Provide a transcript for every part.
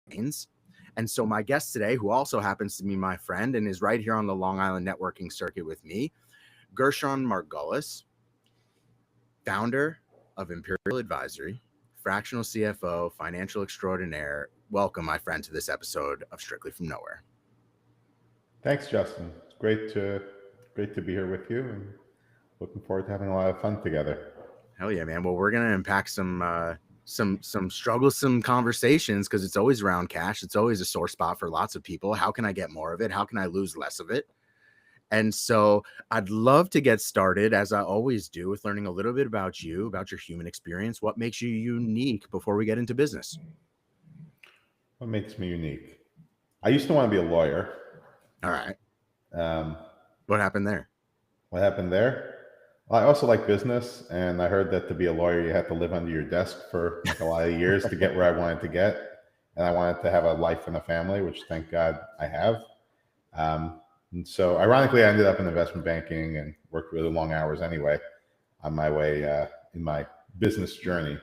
domains. And so my guest today, who also happens to be my friend and is right here on the Long Island networking circuit with me, Gershon Margulis, founder of Imperial Advisory, fractional CFO, financial extraordinaire. Welcome, my friend, to this episode of Strictly from Nowhere. Thanks, Justin. It's great to be here with you, and looking forward to having a lot of fun together. Hell yeah, man. Well, we're gonna unpack some strugglesome conversations because it's always around cash. It's always a sore spot for lots of people. How can I get more of it? How can I lose less of it? And so I'd love to get started, as I always do, with learning a little bit about you, about your human experience. What makes you unique before we get into business? What makes me unique? I used to want to be a lawyer. All right. Um, What happened there? what happened there? Well, I also like business, and I heard that to be a lawyer, you had to live under your desk for like a lot of years to get where I wanted to get. And I wanted to have a life and a family, which thank God I have. And so ironically, I ended up in investment banking and worked really long hours anyway on my way in my business journey.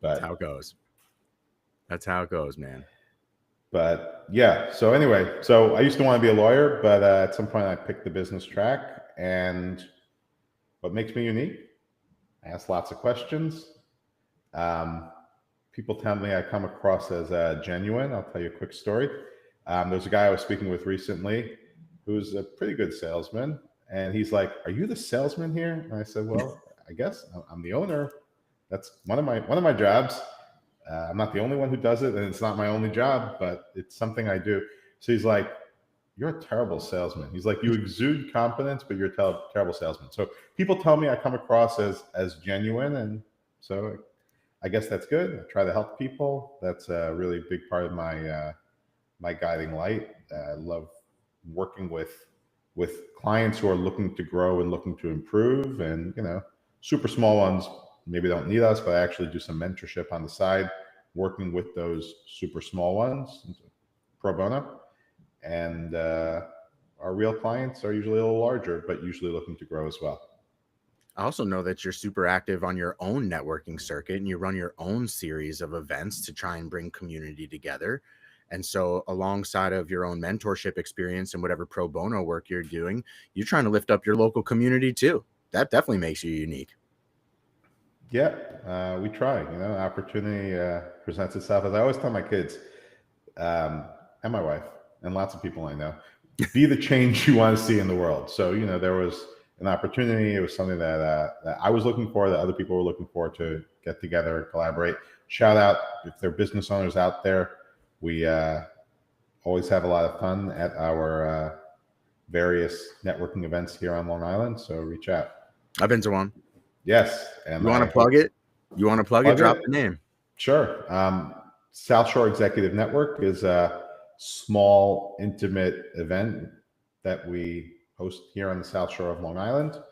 That's how it goes. That's how it goes, man. But yeah, so anyway, so I used to want to be a lawyer, but at some point I picked the business track. And what makes me unique? I ask lots of questions. People tell me I come across as genuine. I'll tell you a quick story. There's a guy I was speaking with recently who's a pretty good salesman. And he's like, "Are you the salesman here?" And I said, "Well, I guess I'm the owner. That's one of my jobs. I'm not the only one who does it, and it's not my only job, but it's something I do." So he's like, "You're a terrible salesman." He's like, "You exude confidence, but you're a terrible salesman." So people tell me I come across as genuine, and so I guess that's good. I try to help people. That's a really big part of my guiding light. I love working with clients who are looking to grow and looking to improve, and super small ones maybe don't need us, but I actually do some mentorship on the side, working with those super small ones pro bono. And our real clients are usually a little larger, but usually looking to grow as well. I also know that you're super active on your own networking circuit and you run your own series of events to try and bring community together. And so alongside of your own mentorship experience and whatever pro bono work you're doing, you're trying to lift up your local community too. That definitely makes you unique. Yeah, we try. Opportunity presents itself. As I always tell my kids and my wife and lots of people I know, be the change you want to see in the world. So there was an opportunity. It was something that I was looking for, that other people were looking for, to get together and collaborate. Shout out if there are business owners out there. We always have a lot of fun at our various networking events here on Long Island. So reach out. I've been to one. Yes. And you want to plug it? You want to plug it? Drop the name. Sure. South Shore Executive Network is a small, intimate event that we host here on the South Shore of Long Island.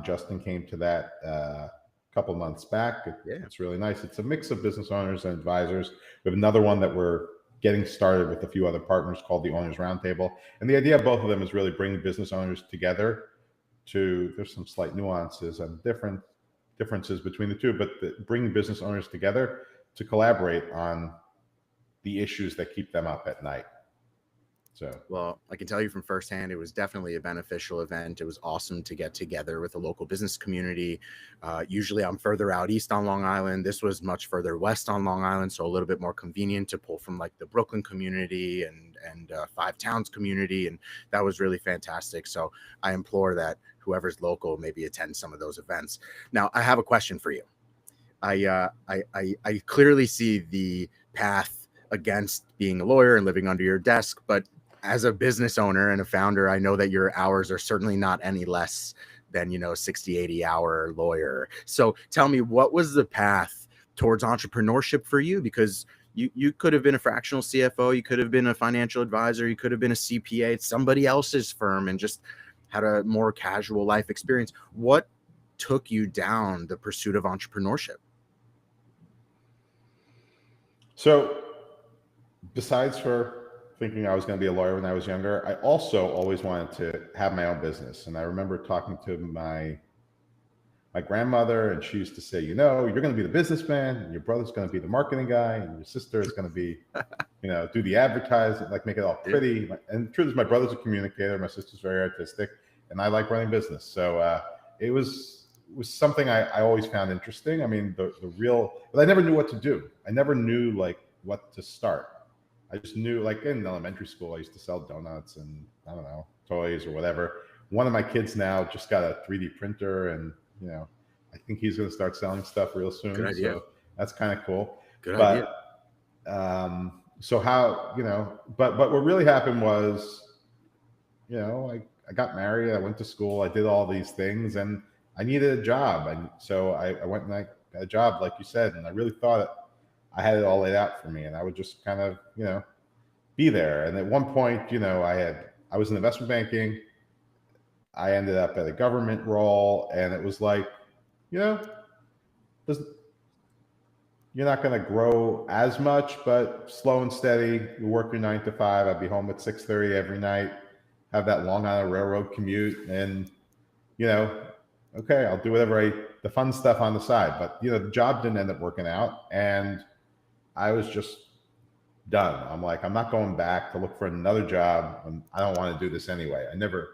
Justin came to that a couple months back. It's really nice. It's a mix of business owners and advisors. We have another one that we're getting started with a few other partners called the Owners Roundtable. And the idea of both of them is really bringing business owners together there's some slight nuances and differences between the two, but bringing business owners together to collaborate on the issues that keep them up at night. Well, I can tell you from firsthand, it was definitely a beneficial event. It was awesome to get together with a local business community. Usually I'm further out east on Long Island. This was much further west on Long Island, so a little bit more convenient to pull from like the Brooklyn community and Five Towns community, and that was really fantastic. So I implore that whoever's local maybe attend some of those events. Now, I have a question for you. I clearly see the path against being a lawyer and living under your desk, but as a business owner and a founder, I know that your hours are certainly not any less than 60, 80 hour lawyer. So tell me, what was the path towards entrepreneurship for you? Because you could have been a fractional CFO, you could have been a financial advisor, you could have been a CPA at somebody else's firm and just had a more casual life experience. What took you down the pursuit of entrepreneurship? So besides for thinking I was going to be a lawyer when I was younger, I also always wanted to have my own business. And I remember talking to my grandmother, and she used to say, you're going to be the businessman, and your brother's going to be the marketing guy, and your sister is going to be do the advertising, like make it all pretty. And the truth is, my brother's a communicator, my sister's very artistic, and I like running business. So it was something I always found interesting. I mean, but I never knew what to do. I never knew like what to start. I just knew, like in elementary school, I used to sell donuts and I don't know, toys or whatever. One of my kids now just got a 3D printer, and I think he's going to start selling stuff real soon. Good idea. So that's kind of cool. Good idea. So how, but what really happened was, I got married, I went to school, I did all these things, and I needed a job. And so I went and I got a job, like you said, and I really thought I had it all laid out for me, and I would just kind of, be there. And at one point, I was in investment banking. I ended up at a government role, and it was like, you're not going to grow as much, but slow and steady. You work your 9 to 5. I'd be home at 6:30 every night, have that Long Island Railroad commute, and, okay, I'll do the fun stuff on the side. But, the job didn't end up working out, and I was just done. I'm like, I'm not going back to look for another job, and I don't want to do this anyway. I never,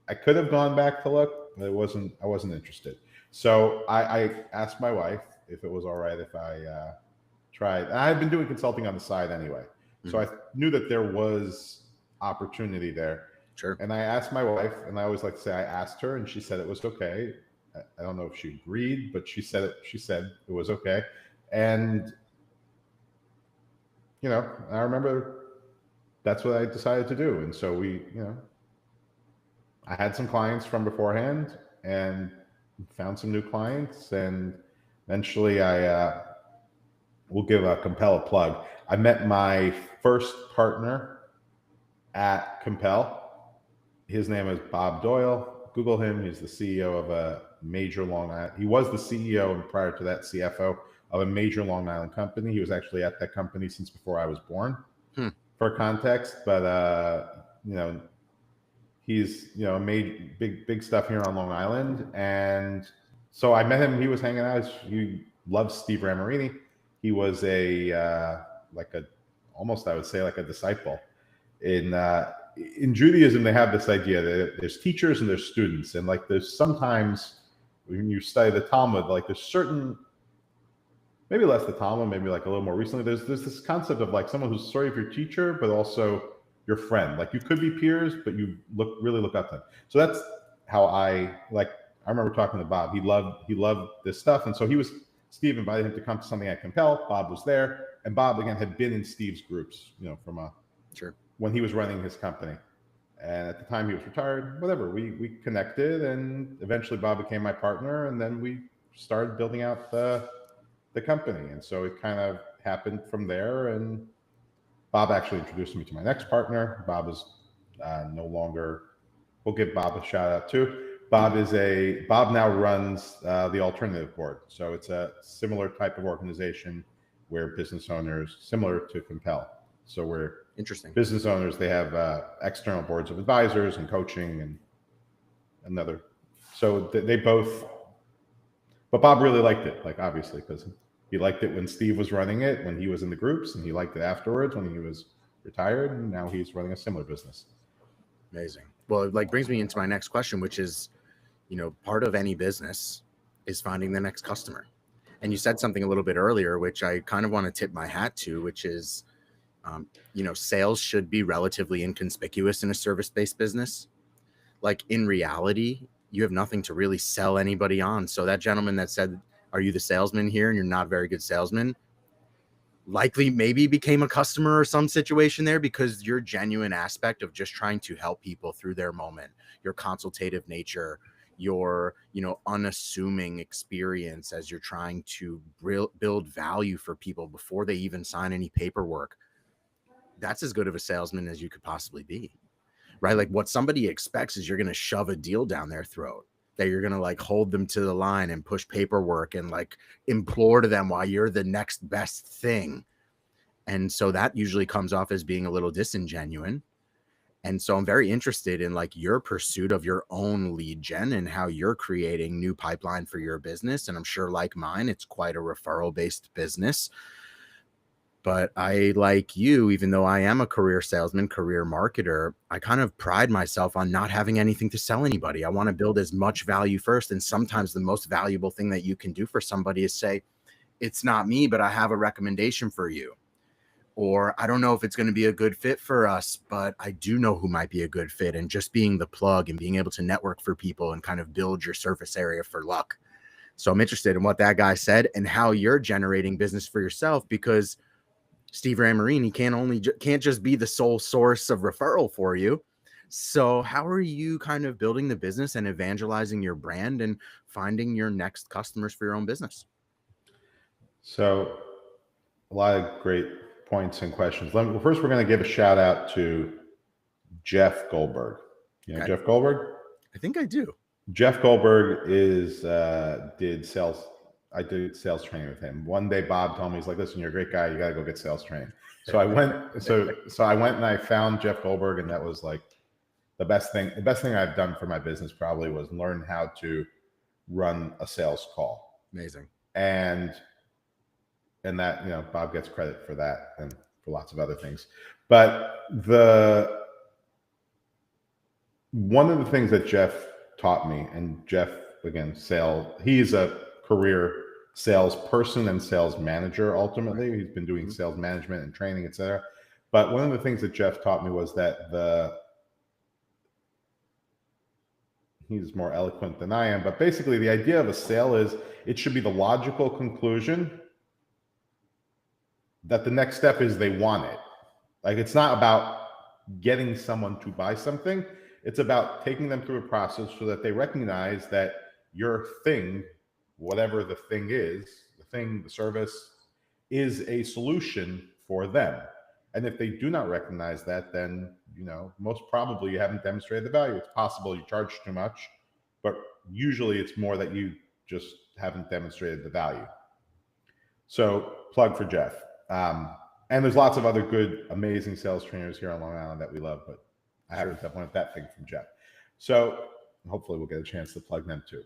I could have gone back to look, but I wasn't interested. So I asked my wife if it was all right if I tried. And I had been doing consulting on the side anyway. So I knew that there was opportunity there. Sure. And I asked my wife, and I always like to say I asked her, and she said it was okay. I don't know if she agreed, but she said it was okay. And, I remember that's what I decided to do. And so I had some clients from beforehand and found some new clients. And eventually we'll give Compel a plug. I met my first partner at Compel. His name is Bob Doyle. Google him. He's the CEO of a major Long Island. He was the CEO, and prior to that, CFO of a major Long Island company. He was actually at that company since before I was born, for context. But he's big stuff here on Long Island. And so I met him. He was hanging out. He loves Steve Ramarini. He was almost I would say like a disciple. In Judaism, they have this idea that there's teachers and there's students, and like there's sometimes when you study the Talmud, like there's certain, maybe less the Talmud, maybe like a little more recently, there's this concept of like someone who's sort of your teacher, but also your friend. Like you could be peers, but you really look up to them. So that's how I remember talking to Bob. He loved this stuff. And so Steve invited him to come to something at Compel. Bob was there. And Bob, again, had been in Steve's groups, from when he was running his company. And at the time he was retired, whatever, we connected, and eventually Bob became my partner. And then we started building out the company. And so it kind of happened from there. And Bob actually introduced me to my next partner. Bob is no longer, we'll give Bob a shout out too. Bob now runs the Alternative Board. So it's a similar type of organization where business owners, similar to Compel. So we're interesting business owners. They have external boards of advisors and coaching and another. So they both, but Bob really liked it, like obviously, because he liked it when Steve was running it, when he was in the groups, and he liked it afterwards when he was retired, and now he's running a similar business. Amazing. Well, it brings me into my next question, which is, part of any business is finding the next customer. And you said something a little bit earlier, which I kind of want to tip my hat to, which is, sales should be relatively inconspicuous in a service-based business. Like in reality, you have nothing to really sell anybody on. So that gentleman that said, "Are you the salesman here?" and you're not a very good salesman, likely maybe became a customer or some situation there, because your genuine aspect of just trying to help people through their moment, your consultative nature, your unassuming experience as you're trying to build value for people before they even sign any paperwork, that's as good of a salesman as you could possibly be, right? Like what somebody expects is you're going to shove a deal down their throat, that you're going to hold them to the line and push paperwork and implore to them why you're the next best thing. And so that usually comes off as being a little disingenuous. And so I'm very interested in your pursuit of your own lead gen and how you're creating new pipeline for your business. And I'm sure like mine, it's quite a referral based business. But I, like you, even though I am a career salesman, career marketer, I kind of pride myself on not having anything to sell anybody. I want to build as much value first. And sometimes the most valuable thing that you can do for somebody is say, it's not me, but I have a recommendation for you. Or I don't know if it's going to be a good fit for us, but I do know who might be a good fit. And just being the plug and being able to network for people and kind of build your surface area for luck. So I'm interested in what that guy said and how you're generating business for yourself, because Steve Ramarini can't just be the sole source of referral for you. So how are you kind of building the business and evangelizing your brand and finding your next customers for your own business? So a lot of great points and questions. First, we're going to give a shout out to Jeff Goldberg. You know, okay. Jeff Goldberg? I think I do. Jeff Goldberg did sales. I did sales training with him. One day, Bob told me, he's like, listen, you're a great guy. You got to go get sales training. So I went, so I went and I found Jeff Goldberg, and that was like the best thing I've done for my business probably was learn how to run a sales call. Amazing. And that, you know, Bob gets credit for that and for lots of other things. But one of the things that Jeff taught me, and Jeff, again, he's a career salesperson and sales manager. Ultimately, he's been doing sales management and training, etc. But one of the things that Jeff taught me was that he's more eloquent than I am, but basically the idea of a sale is it should be the logical conclusion that the next step is they want it. Like, it's not about getting someone to buy something. It's about taking them through a process so that they recognize that your thing, whatever the thing is, the service, is a solution for them. And if they do not recognize that, then, you know, most probably you haven't demonstrated the value. It's possible you charge too much, but usually it's more that you just haven't demonstrated the value. So plug for Jeff. And there's lots of other good, amazing sales trainers here on Long Island that we love, but I happen to have one of that thing from Jeff. So hopefully we'll get a chance to plug them too.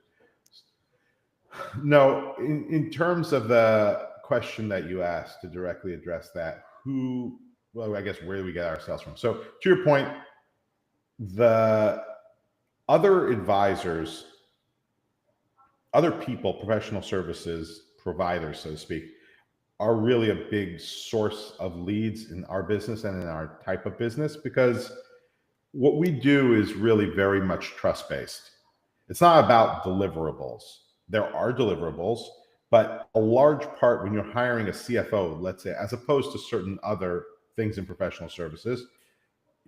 No, in terms of the question that you asked, to directly address that, I guess where do we get our sales from? So to your point, the other advisors, other people, professional services providers, so to speak, are really a big source of leads in our business and in our type of business, because what we do is really very much trust-based. It's not about deliverables. There are deliverables, but a large part when you're hiring a CFO, let's say, as opposed to certain other things in professional services,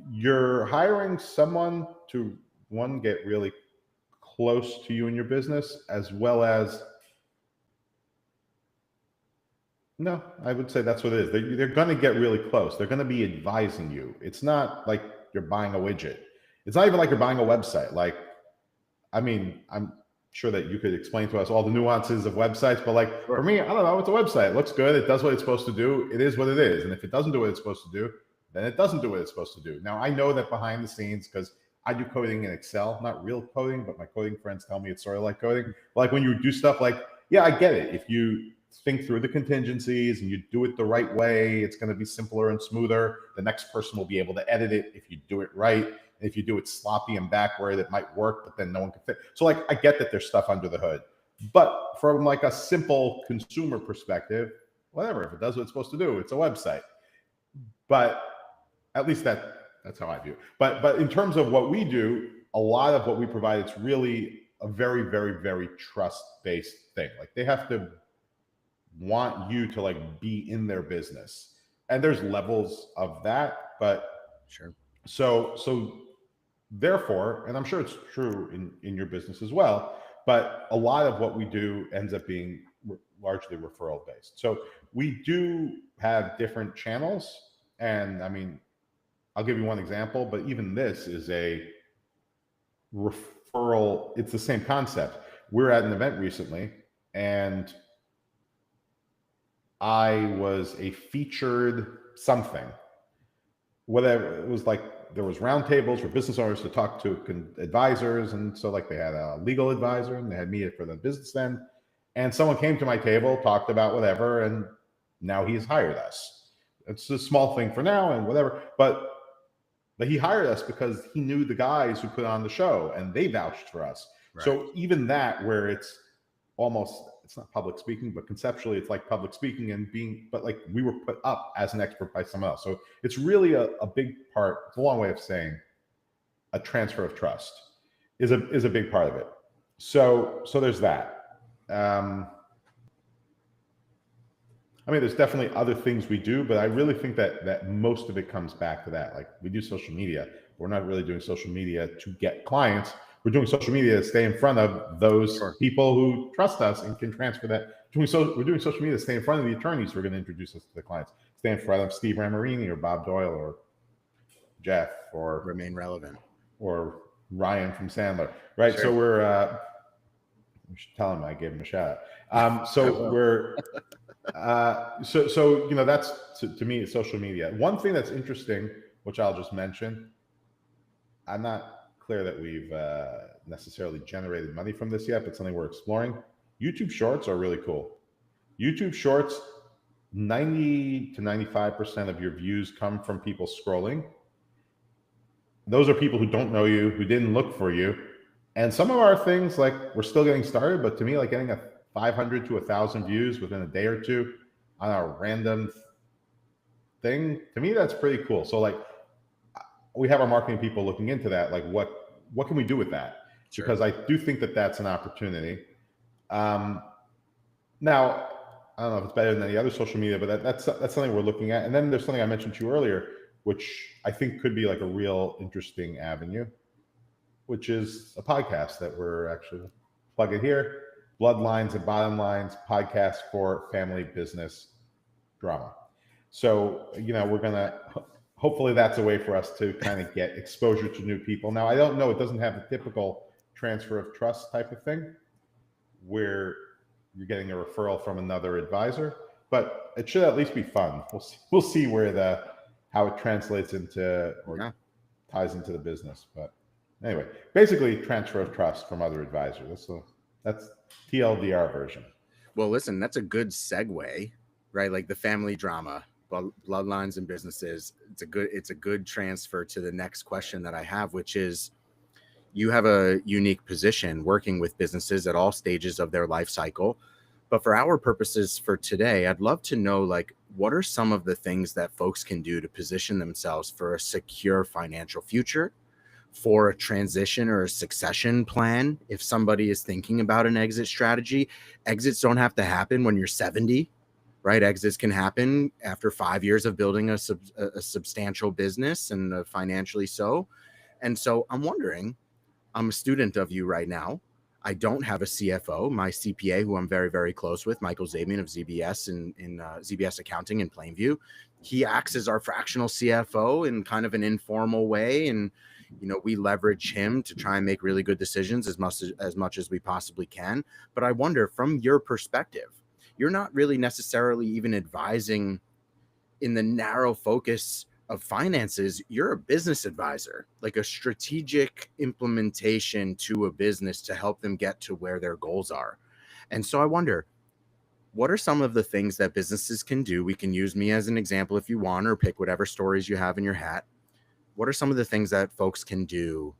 you're hiring someone to, one, get really close to you in your business, as well as, no, I would say that's what it is. They're going to get really close. They're going to be advising you. It's not like you're buying a widget. It's not even like you're buying a website. Like, I mean, I'm sure that you could explain to us all the nuances of websites, but like for me, I don't know. It's a website. It looks good. It does what it's supposed to do. It is what it is. And if it doesn't do what it's supposed to do, then it doesn't do what it's supposed to do. Now, I know that behind the scenes, because I do coding in Excel, not real coding, but my coding friends tell me it's sort of like coding. But like when you do stuff like, yeah, I get it. If you think through the contingencies and you do it the right way, it's going to be simpler and smoother. The next person will be able to edit it if you do it right. If you do it sloppy and backward, it might work, but then no one can fit. So like, I get that there's stuff under the hood, but from like a simple consumer perspective, whatever, if it does what it's supposed to do, it's a website. But at least that's how I view it. But in terms of what we do, a lot of what we provide, it's really a very, very, very trust-based thing. Like, they have to want you to like be in their business, and there's levels of that, but sure. So therefore, and I'm sure it's true in your business as well, but a lot of what we do ends up being largely referral based. So we do have different channels, and I mean, I'll give you one example, but even this is a referral. It's the same concept. We're at an event recently, and I was a featured something, whatever. It was like there was roundtables for business owners to talk to advisors, and so like they had a legal advisor and they had me for the business end, and someone came to my table, talked about whatever, and now he's hired us. it's a small thing for now and whatever. But he hired us because he knew the guys who put on the show and they vouched for us. Right. So even that, where it's not public speaking, but conceptually it's like public speaking but like we were put up as an expert by someone else. So it's really a big part. It's a long way of saying a transfer of trust is a big part of it. So there's that. I mean, there's definitely other things we do, but I really think that most of it comes back to that. Like, we do social media. We're not really doing social media to get clients. We're doing social media to stay in front of those people who trust us and can transfer that. We're doing social media to stay in front of the attorneys who are going to introduce us to the clients. Stay in front of Steve Ramarini or Bob Doyle or Jeff, or remain relevant, or Ryan from Sandler, right? Sure. So we should tell him I gave him a shout out. So we're so that's to me social media. One thing that's interesting, which I'll just mention, I'm not clear that we've necessarily generated money from this yet, but something we're exploring. YouTube Shorts are really cool. YouTube Shorts, 90 to 95% of your views come from people scrolling. Those are people who don't know you, who didn't look for you. And some of our things, like, we're still getting started, but to me, like getting 500 to 1,000 views within a day or two on a random thing, to me, that's pretty cool. So like, we have our marketing people looking into that. Like, what can we do with that? Sure. Because I do think that that's an opportunity. Now, I don't know if it's better than any other social media, but that's something we're looking at. And then there's something I mentioned to you earlier, which I think could be like a real interesting avenue, which is a podcast that we're actually plug it here. Bloodlines and Bottom Lines podcast for family business drama. So, we're going to, hopefully that's a way for us to kind of get exposure to new people. Now, I don't know, it doesn't have the typical transfer of trust type of thing where you're getting a referral from another advisor, but it should at least be fun. We'll see how it translates into or ties into the business. But anyway, basically transfer of trust from other advisors. That's TLDR version. Well, listen, that's a good segue, right? Like the family drama, bloodlines and businesses. It's a good transfer to the next question that I have, which is, you have a unique position working with businesses at all stages of their life cycle. But for our purposes for today, I'd love to know, like, what are some of the things that folks can do to position themselves for a secure financial future, for a transition or a succession plan? If somebody is thinking about an exit strategy, exits don't have to happen when you're 70, right? Exits can happen after 5 years of building a substantial business and financially so. And so I'm wondering, I'm a student of you right now. I don't have a CFO. My CPA, who I'm very, very close with, Michael Zabian of ZBS in ZBS Accounting in Plainview, he acts as our fractional CFO in kind of an informal way. And, we leverage him to try and make really good decisions as much as we possibly can. But I wonder, from your perspective, you're not really necessarily even advising in the narrow focus of finances. You're a business advisor, like a strategic implementation to a business to help them get to where their goals are. And so I wonder, what are some of the things that businesses can do? We can use me as an example if you want, or pick whatever stories you have in your hat. What are some of the things that folks can do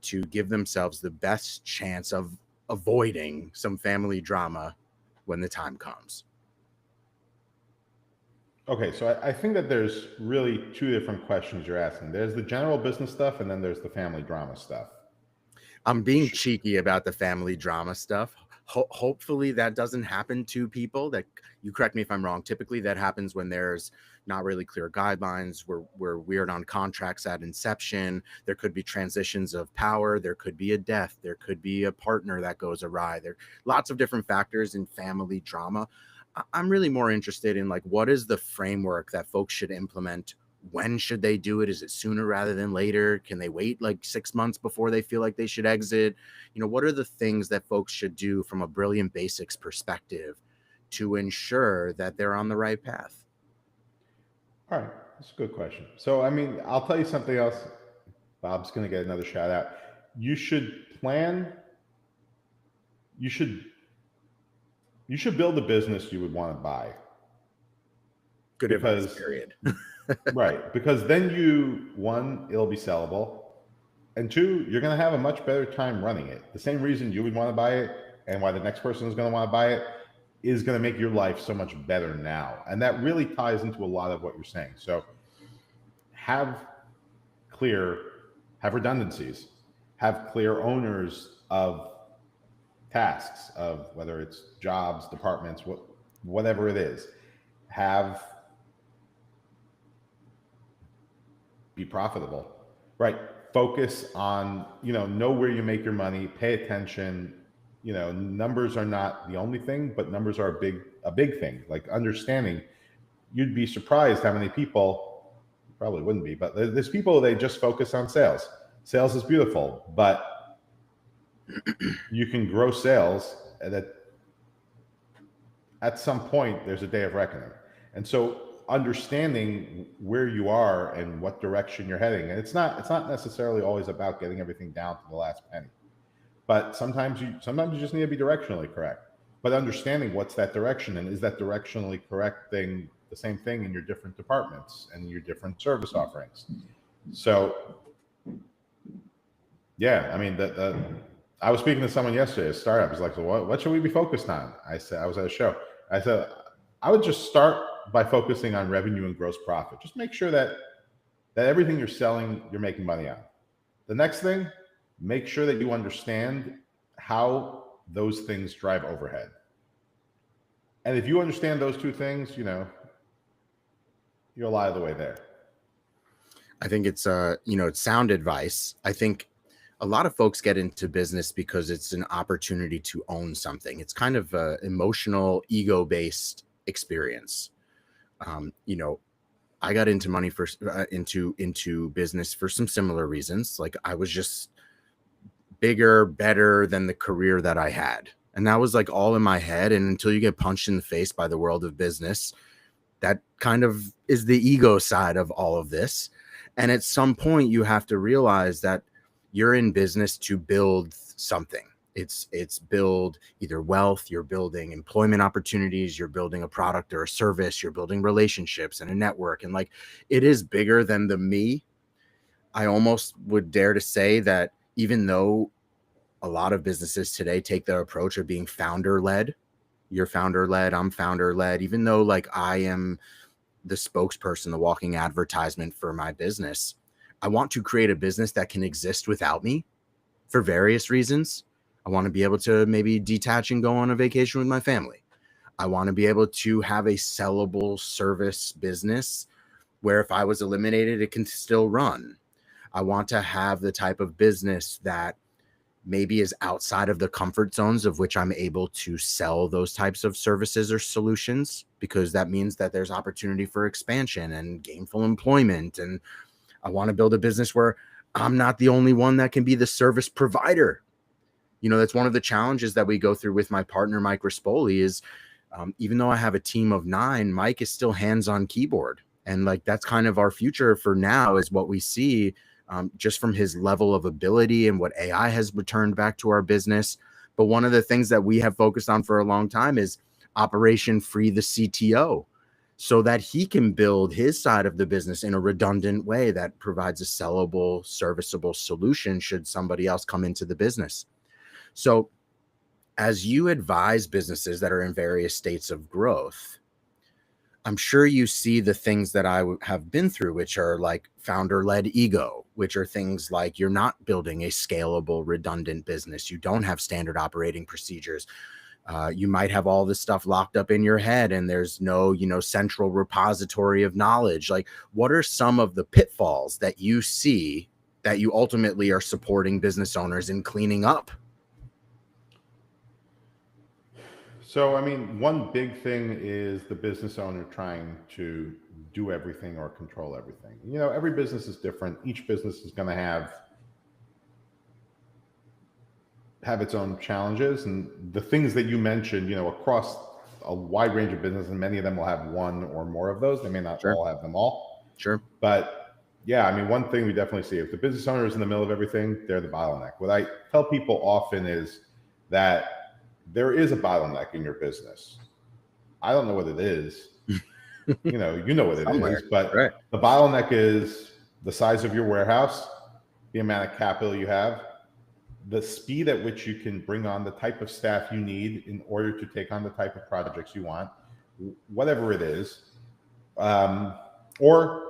to give themselves the best chance of avoiding some family drama when the time comes? Okay, so I think that there's really two different questions you're asking. There's the general business stuff, and then there's the family drama stuff. I'm being cheeky about the family drama stuff. Hopefully that doesn't happen to people. That, you correct me if I'm wrong, typically that happens when there's not really clear guidelines. We're weird on contracts at inception. There could be transitions of power. There could be a death. There could be a partner that goes awry. There are lots of different factors in family drama. I'm really more interested in, like, what is the framework that folks should implement? When should they do it? Is it sooner rather than later? Can they wait like 6 months before they feel like they should exit? What are the things that folks should do from a Brilliant Basics perspective to ensure that they're on the right path? All right, that's a good question. So, I mean, I'll tell you something else. Bob's going to get another shout out. You should build a business you would want to buy. Good advice, period. Right. Because then it'll be sellable. And two, you're going to have a much better time running it. The same reason you would want to buy it and why the next person is going to want to buy it is going to make your life so much better now. And that really ties into a lot of what you're saying. So have redundancies, have clear owners of tasks, of whether it's jobs, departments, whatever it is. Be profitable, right? Focus on, know where you make your money, pay attention. Numbers are not the only thing, but numbers are a big thing. Like understanding, you'd be surprised how many people, probably wouldn't be, but there's people, they just focus on sales. Sales is beautiful, but you can grow sales at some point there's a day of reckoning. And so understanding where you are and what direction you're heading, and it's not necessarily always about getting everything down to the last penny, but sometimes you just need to be directionally correct. But understanding what's that direction, and is that directionally correct thing the same thing in your different departments and your different service offerings. So yeah, I mean, I was speaking to someone yesterday, a startup. He's like, well, what should we be focused on? I said, I was at a show. I said, I would just start by focusing on revenue and gross profit. Just make sure that everything you're selling, you're making money on. The next thing, make sure that you understand how those things drive overhead. And if you understand those two things, you're a lot of the way there. I think it's it's sound advice. I think a lot of folks get into business because it's an opportunity to own something. It's kind of an emotional, ego-based experience. I got into money into business for some similar reasons. Like I was just bigger, better than the career that I had. And that was like all in my head. And until you get punched in the face by the world of business, that kind of is the ego side of all of this. And at some point you have to realize that you're in business to build something. It's build either wealth, you're building employment opportunities, you're building a product or a service, you're building relationships and a network. And like, it is bigger than the me. I almost would dare to say that even though a lot of businesses today take the approach of being founder-led, you're founder-led, I'm founder-led, even though like I am the spokesperson, the walking advertisement for my business, I want to create a business that can exist without me for various reasons. I want to be able to maybe detach and go on a vacation with my family. I want to be able to have a sellable service business where if I was eliminated, it can still run. I want to have the type of business that maybe is outside of the comfort zones of which I'm able to sell those types of services or solutions, because that means that there's opportunity for expansion and gainful employment. And I want to build a business where I'm not the only one that can be the service provider. That's one of the challenges that we go through with my partner, Mike Rispoli, is even though I have a team of 9, Mike is still hands-on keyboard. And like, that's kind of our future for now, is what we see just from his level of ability and what AI has returned back to our business. But one of the things that we have focused on for a long time is Operation Free the CTO, so that he can build his side of the business in a redundant way that provides a sellable, serviceable solution should somebody else come into the business. So as you advise businesses that are in various states of growth, I'm sure you see the things that I have been through, which are like founder-led ego, which are things like you're not building a scalable, redundant business. You don't have standard operating procedures. You might have all this stuff locked up in your head and there's no, central repository of knowledge. Like, what are some of the pitfalls that you see that you ultimately are supporting business owners in cleaning up? So, I mean, one big thing is the business owner trying to do everything or control everything. Every business is different. Each business is going to have its own challenges, and the things that you mentioned, across a wide range of business, and many of them will have one or more of those. They may not all have them all. Sure. But yeah, I mean, one thing we definitely see, if the business owner is in the middle of everything, they're the bottleneck. What I tell people often is that there is a bottleneck in your business. I don't know what it is, you know what it is, but right. The bottleneck is the size of your warehouse, the amount of capital you have, the speed at which you can bring on the type of staff you need in order to take on the type of projects you want, whatever it is, or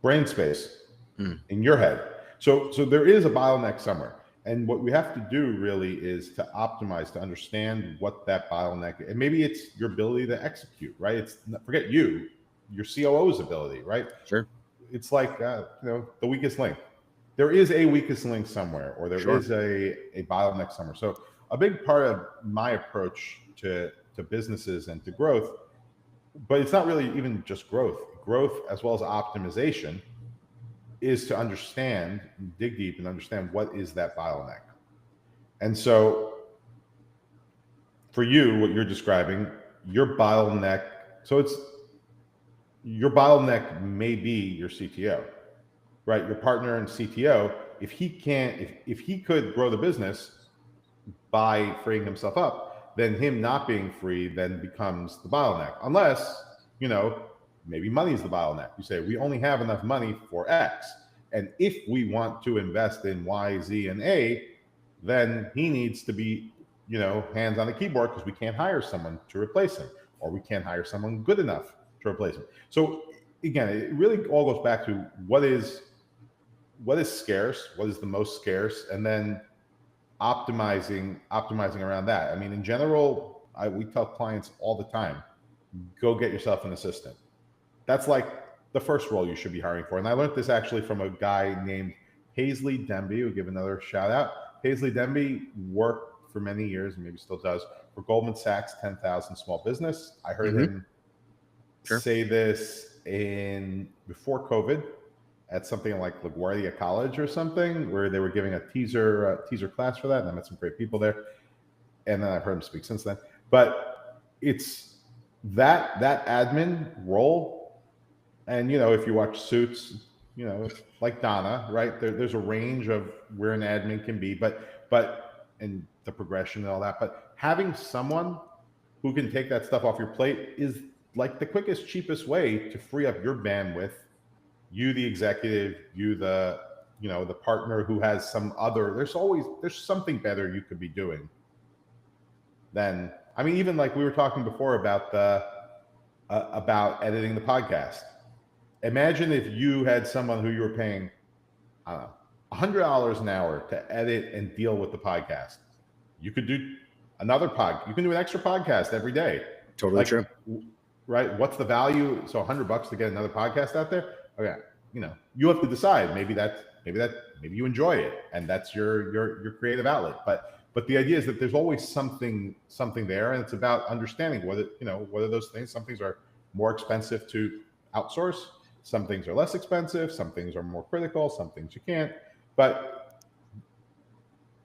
brain space in your head. So there is a bottleneck somewhere. And what we have to do really is to optimize, to understand what that bottleneck is. And maybe it's your ability to execute, right? It's forget your COO's ability, right? Sure. It's like, the weakest link. There is a weakest link somewhere, or there is a bottleneck somewhere. So a big part of my approach to businesses and to growth, but it's not really even just growth as well as optimization, is to understand, dig deep and understand what is that bottleneck. And so for you, what you're describing, your bottleneck, your bottleneck may be your CTO, right? Your partner and CTO, if he could grow the business by freeing himself up, then him not being free then becomes the bottleneck. Unless, maybe money's the bottleneck. You say, we only have enough money for X. And if we want to invest in Y, Z, and A, then he needs to be, hands on the keyboard, because we can't hire someone to replace him, or we can't hire someone good enough to replace him. So again, it really all goes back to what is scarce, what is the most scarce, and then optimizing around that. I mean, in general, we tell clients all the time, go get yourself an assistant. That's like the first role you should be hiring for. And I learned this actually from a guy named Paisley Demby, who give another shout out. Paisley Demby worked for many years, and maybe still does, for Goldman Sachs 10,000 Small Business. I heard him say this before COVID at something like LaGuardia College or something, where they were giving a teaser class for that. And I met some great people there. And then I've heard him speak since then. But it's that admin role. And, if you watch Suits, like Donna, right? There's a range of where an admin can be, but and the progression and all that. But having someone who can take that stuff off your plate is like the quickest, cheapest way to free up your bandwidth. You, the executive, the partner who has there's something better you could be doing than, even like we were talking before about about editing the podcast. Imagine if you had someone who you were paying, I don't know, $100 an hour to edit and deal with the podcast. You could do you can do an extra podcast every day. Totally true. Right? What's the value? So $100 to get another podcast out there? Okay. You have to decide. Maybe you enjoy it and that's your creative outlet. But the idea is that there's always something there, and it's about understanding what are those things. Some things are more expensive to outsource. Some things are less expensive. Some things are more critical. Some things you can't. But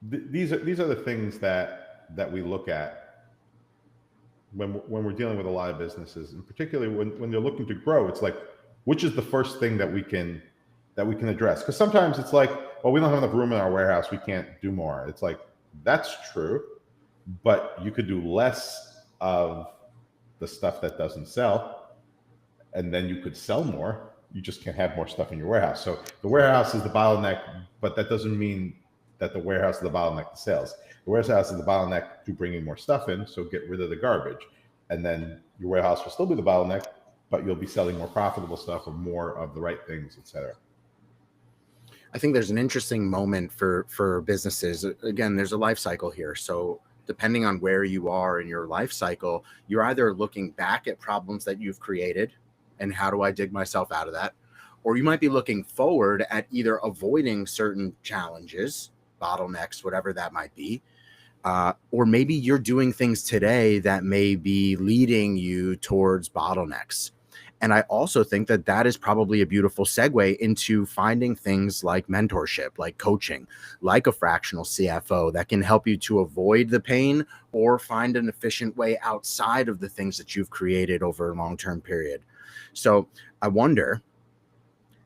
these are the things that we look at when we're dealing with a lot of businesses, and particularly when they're looking to grow. It's like, which is the first thing that we can address? Because sometimes it's like, well, we don't have enough room in our warehouse, we can't do more. It's like, that's true, but you could do less of the stuff that doesn't sell, and then you could sell more. You just can't have more stuff in your warehouse. So the warehouse is the bottleneck, but that doesn't mean that the warehouse is the bottleneck to sales. The warehouse is the bottleneck to bringing more stuff in, so get rid of the garbage. And then your warehouse will still be the bottleneck, but you'll be selling more profitable stuff or more of the right things, et cetera. I think there's an interesting moment for businesses. Again, there's a life cycle here. So depending on where you are in your life cycle, you're either looking back at problems that you've created and how do I dig myself out of that? Or you might be looking forward at either avoiding certain challenges, bottlenecks, whatever that might be, or maybe you're doing things today that may be leading you towards bottlenecks. And I also think that is probably a beautiful segue into finding things like mentorship, like coaching, like a fractional CFO that can help you to avoid the pain or find an efficient way outside of the things that you've created over a long-term period. So I wonder,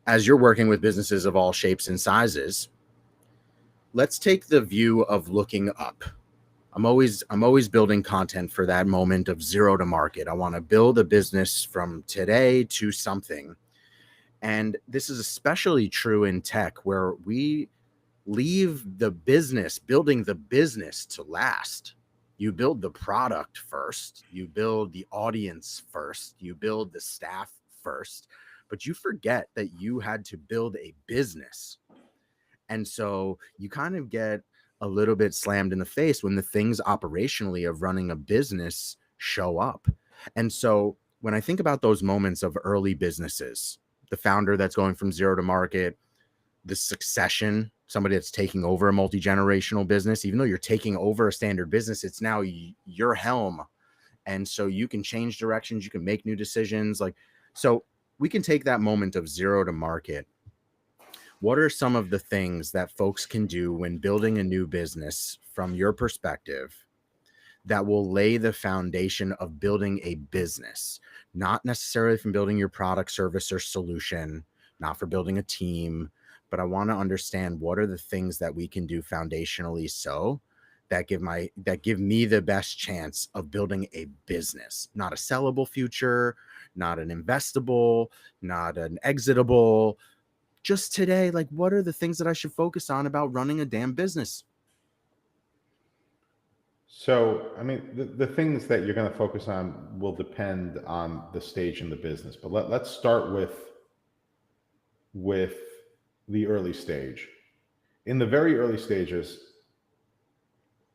as you're working with businesses of all shapes and sizes, let's take the view of looking up. I'm always building content for that moment of zero to market. I want to build a business from today to something. And this is especially true in tech, where we leave the business, building the business, to last. You build the product first, you build the audience first, you build the staff first, but you forget that you had to build a business. And so you kind of get a little bit slammed in the face when the things operationally of running a business show up. And so when I think about those moments of early businesses, the founder that's going from zero to market, the succession, somebody that's taking over a multi-generational business, even though you're taking over a standard business, it's now your helm. And so you can change directions, you can make new decisions. Like, so we can take that moment of zero to market. What are some of the things that folks can do when building a new business from your perspective that will lay the foundation of building a business, not necessarily from building your product, service, or solution, not for building a team, but I want to understand what are the things that we can do foundationally so that give me the best chance of building a business, not a sellable future, not an investable, not an exitable. Just today, like, what are the things that I should focus on about running a damn business? So, I mean, the things that you're going to focus on will depend on the stage in the business. But let's start with the early stage. In the very early stages,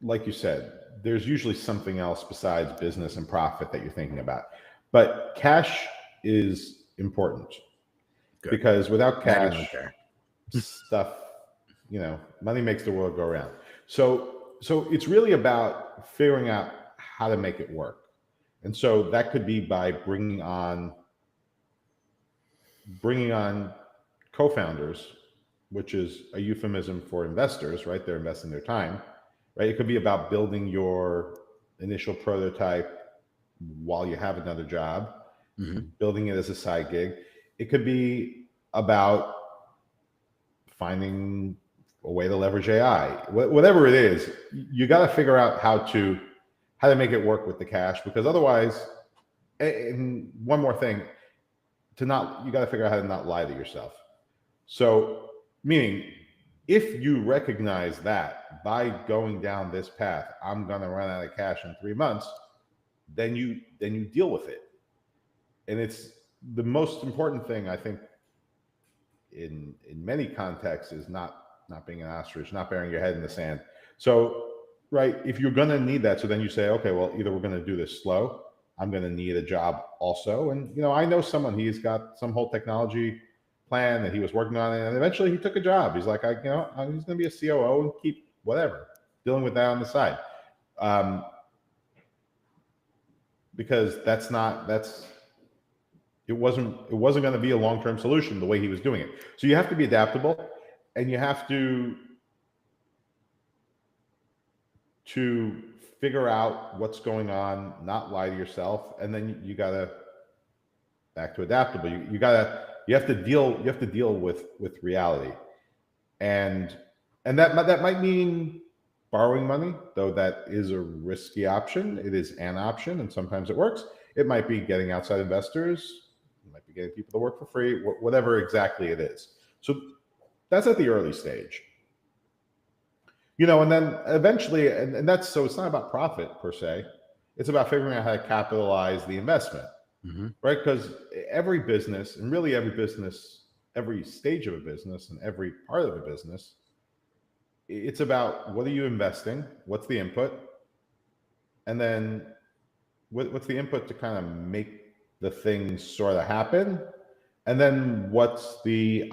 like you said, there's usually something else besides business and profit that you're thinking about. But cash is important. Good. Because without cash, stuff, money makes the world go around. So it's really about figuring out how to make it work. And so that could be by bringing on co-founders, which is a euphemism for investors, right? They're investing their time, right? It could be about building your initial prototype while you have another job, building it as a side gig. It could be about finding a way to leverage AI. Whatever it is, you got to figure out how to make it work with the cash, because otherwise, and one more thing, you got to figure out how to not lie to yourself. So, meaning, if you recognize that by going down this path, I'm going to run out of cash in 3 months, then you deal with it. And it's the most important thing, I think, in many contexts, is not being an ostrich, not burying your head in the sand. So, right, if you're going to need that, so then you say, okay, well, either we're going to do this slow, I'm going to need a job also. And, I know someone, he's got some whole technology plan that he was working on, and eventually he took a job. He's like, he's going to be a COO and keep whatever, dealing with that on the side. Because it wasn't going to be a long-term solution the way he was doing it. So you have to be adaptable, and you have to figure out what's going on, not lie to yourself, and then you gotta back to adaptable. You have to deal with reality, and that might mean borrowing money, though that is a risky option. It is an option, and sometimes it works. It might be getting outside investors. It might be getting people to work for free, whatever exactly it is. So that's at the early stage. And then eventually, and that's, so it's not about profit per se. It's about figuring out how to capitalize the investment, right? Because every business, and really every business, every stage of a business and every part of a business, it's about, what are you investing? What's the input? And then what's the input to kind of make the things sort of happen? And then what's the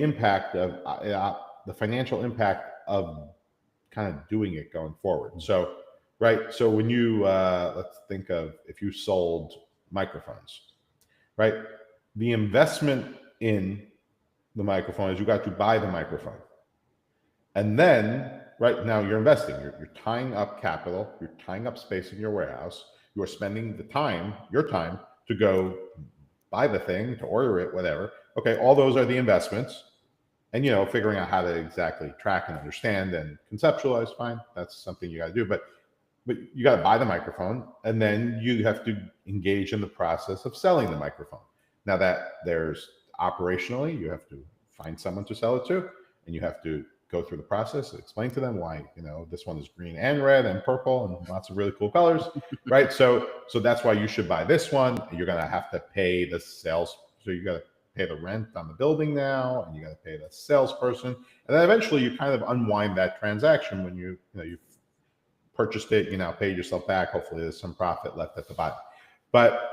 impact of the financial impact of kind of doing it going forward? So, right. So when you, let's think of, if you sold microphones, right? The investment in the microphone is you got to buy the microphone. And then, right now you're investing, you're tying up capital, you're tying up space in your warehouse, you are spending your time to go buy the thing, to order it, whatever. Okay. All those are the investments. And, figuring out how to exactly track and understand and conceptualize, fine. That's something you got to do. But you got to buy the microphone, and then you have to engage in the process of selling the microphone. Now that there's operationally, you have to find someone to sell it to, and you have to go through the process, explain to them why, this one is green and red and purple and lots of really cool colors, right? So that's why you should buy this one. You're going to have to pay the sales. So you got to pay the rent on the building now, and you got to pay the salesperson. And then eventually you kind of unwind that transaction when you've purchased it, you now paid yourself back. Hopefully there's some profit left at the bottom. But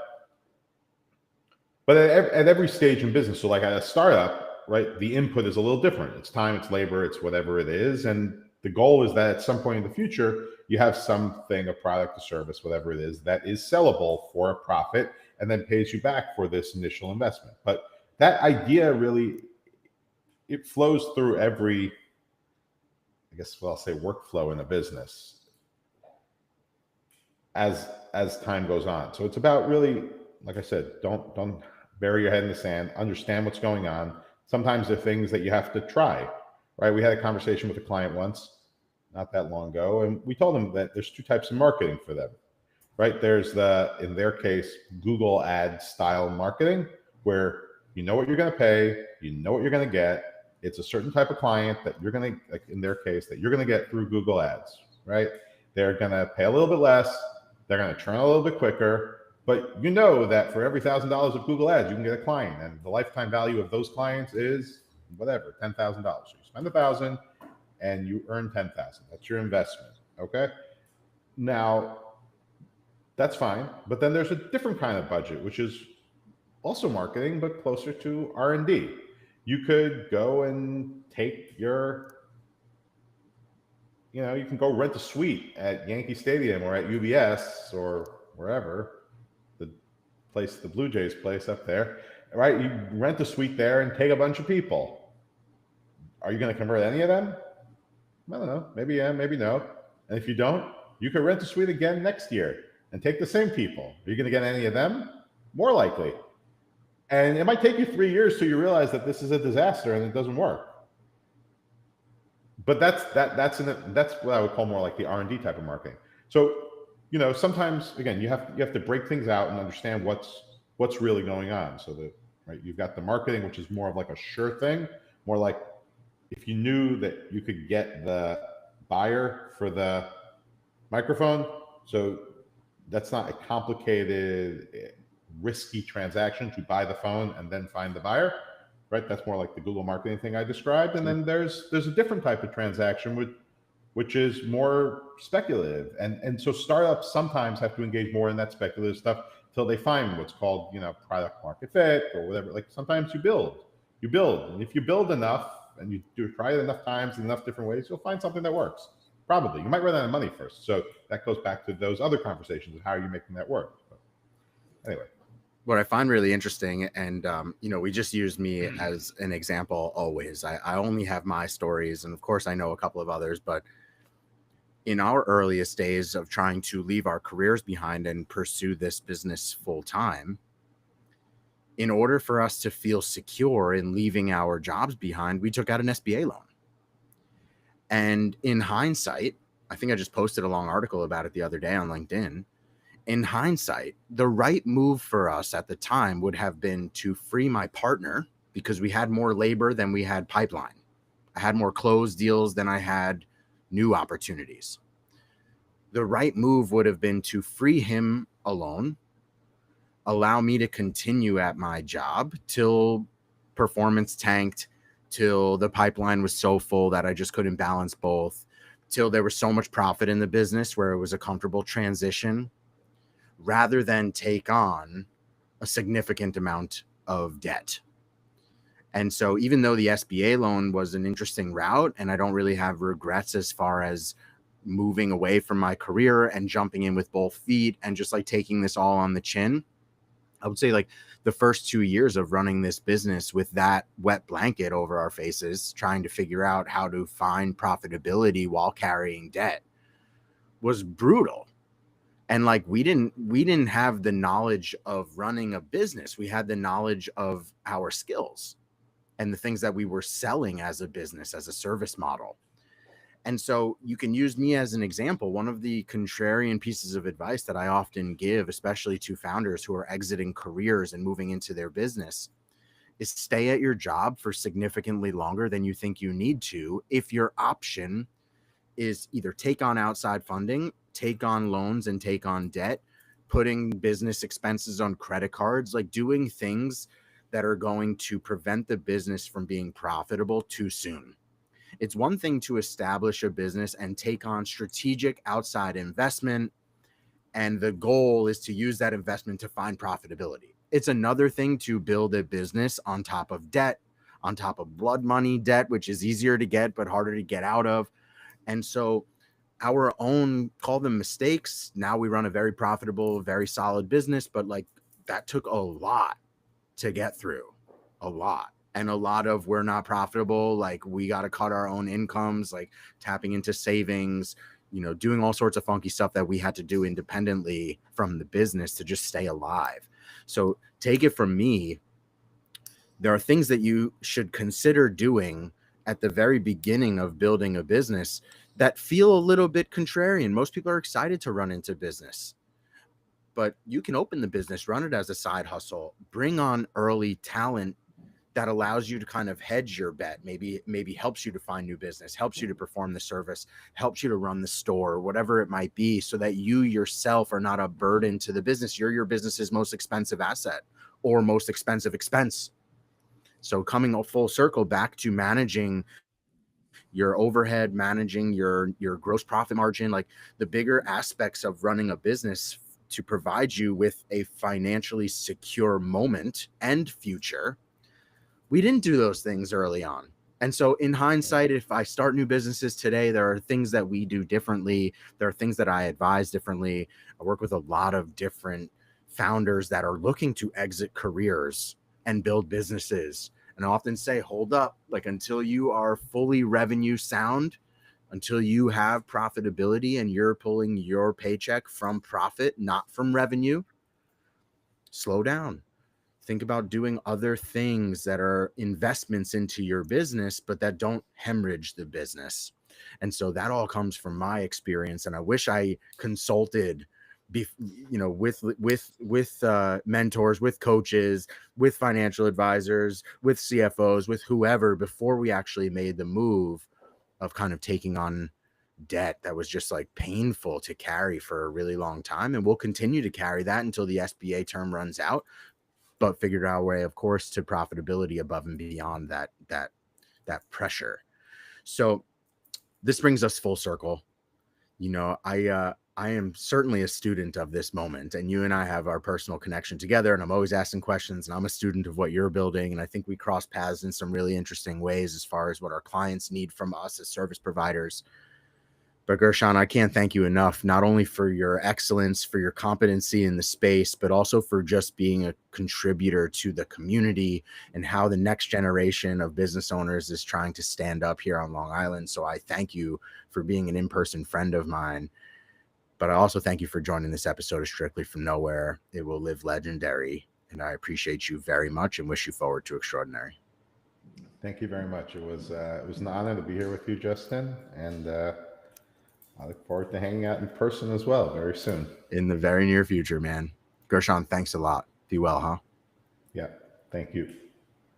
at every stage in business, so like at a startup, right, the input is a little different. It's time, it's labor, it's whatever it is. And the goal is that at some point in the future, you have something, a product, a service, whatever it is, that is sellable for a profit and then pays you back for this initial investment. But that idea really, it flows through every, I guess, I'll say workflow in a business as time goes on. So it's about really, like I said, don't bury your head in the sand, understand what's going on. Sometimes there are things that you have to try, right? We had a conversation with a client once, not that long ago, and we told them that there's two types of marketing for them, right? There's in their case, Google ad style marketing, where you know what you're going to pay, you know what you're going to get. It's a certain type of client that you're going to, like in their case, that you're going to get through Google ads, right? They're going to pay a little bit less. They're going to turn a little bit quicker. But you know that for every $1,000 of Google ads, you can get a client, and the lifetime value of those clients is whatever, $10,000. So you spend $1,000 and you earn $10,000. That's your investment. Okay. Now that's fine. But then there's a different kind of budget, which is also marketing, but closer to R&D. You could go and take you can go rent a suite at Yankee Stadium or at UBS or wherever, the Blue Jays place up there, right? You rent a suite there and take a bunch of people. Are you going to convert any of them? I don't know. Maybe yeah, maybe no. And if you don't, you could rent a suite again next year and take the same people. Are you going to get any of them? More likely. And it might take you 3 years till you realize that this is a disaster and it doesn't work. But that's what I would call more like the R&D type of marketing. So sometimes again, you have to break things out and understand what's really going on. So that, right, you've got the marketing, which is more of like a sure thing, more like if you knew that you could get the buyer for the microphone. So that's not a complicated, risky transaction to buy the phone and then find the buyer, right? That's more like the Google marketing thing I described. And then there's a different type of transaction which is more speculative. And so startups sometimes have to engage more in that speculative stuff till they find what's called, product market fit or whatever. Like sometimes you build. And if you build enough and you try it enough times in enough different ways, you'll find something that works. Probably. You might run out of money first. So that goes back to those other conversations of how are you making that work. But anyway. What I find really interesting, and we just use me as an example always. I only have my stories, and of course I know a couple of others, but in our earliest days of trying to leave our careers behind and pursue this business full time, in order for us to feel secure in leaving our jobs behind, we took out an SBA loan. And in hindsight, I think I just posted a long article about it the other day on LinkedIn. In hindsight, the right move for us at the time would have been to free my partner, because we had more labor than we had pipeline. I had more closed deals than I had new opportunities. The right move would have been to free him alone, allow me to continue at my job till performance tanked, till the pipeline was so full that I just couldn't balance both, till there was so much profit in the business where it was a comfortable transition, rather than take on a significant amount of debt. And so even though the SBA loan was an interesting route, and I don't really have regrets as far as moving away from my career and jumping in with both feet and just like taking this all on the chin, I would say like the first 2 years of running this business with that wet blanket over our faces, trying to figure out how to find profitability while carrying debt, was brutal. And like we didn't have the knowledge of running a business. We had the knowledge of our skills. and the things that we were selling as a business, as a service model. And so you can use me as an example. One of the contrarian pieces of advice that I often give, especially to founders who are exiting careers and moving into their business, is stay at your job for significantly longer than you think you need to if your option is either take on outside funding, take on loans, and take on debt, putting business expenses on credit cards, like doing things that are going to prevent the business from being profitable too soon. It's one thing to establish a business and take on strategic outside investment, and the goal is to use that investment to find profitability. It's another thing to build a business on top of debt, on top of blood money debt, which is easier to get but harder to get out of. And so our own, call them mistakes, now we run a very profitable, very solid business, but like that took a lot to get through, a lot. And a lot of we're not profitable, like we got to cut our own incomes, like tapping into savings, doing all sorts of funky stuff that we had to do independently from the business to just stay alive. So take it from me, there are things that you should consider doing at the very beginning of building a business that feel a little bit contrarian. Most people are excited to run into business, but you can open the business, run it as a side hustle, bring on early talent that allows you to kind of hedge your bet, maybe helps you to find new business, helps you to perform the service, helps you to run the store, whatever it might be, so that you yourself are not a burden to the business. You're your business's most expensive asset or most expensive expense. So coming a full circle back to managing your overhead, managing your gross profit margin, like the bigger aspects of running a business to provide you with a financially secure moment and future. We didn't do those things early on. And so in hindsight, if I start new businesses today, there are things that we do differently. There are things that I advise differently. I work with a lot of different founders that are looking to exit careers and build businesses. And I often say, hold up, like until you are fully revenue sound, until you have profitability and you're pulling your paycheck from profit, not from revenue, slow down. Think about doing other things that are investments into your business, but that don't hemorrhage the business. And so that all comes from my experience. And I wish I consulted, with mentors, with coaches, with financial advisors, with CFOs, with whoever, before we actually made the move of kind of taking on debt that was just like painful to carry for a really long time. And we'll continue to carry that until the SBA term runs out, but figured out a way, of course, to profitability above and beyond that pressure. So this brings us full circle. I am certainly a student of this moment, and you and I have our personal connection together, and I'm always asking questions, and I'm a student of what you're building. And I think we cross paths in some really interesting ways as far as what our clients need from us as service providers. But Gershon, I can't thank you enough, not only for your excellence, for your competency in the space, but also for just being a contributor to the community and how the next generation of business owners is trying to stand up here on Long Island. So I thank you for being an in-person friend of mine. But I also thank you for joining this episode of Strictly from Nowhere. It will live legendary. And I appreciate you very much and wish you forward to extraordinary. Thank you very much. It was an honor to be here with you, Justin. And I look forward to hanging out in person as well very soon. In the very near future, man. Gershon, thanks a lot. Be well, huh? Yeah. Thank you.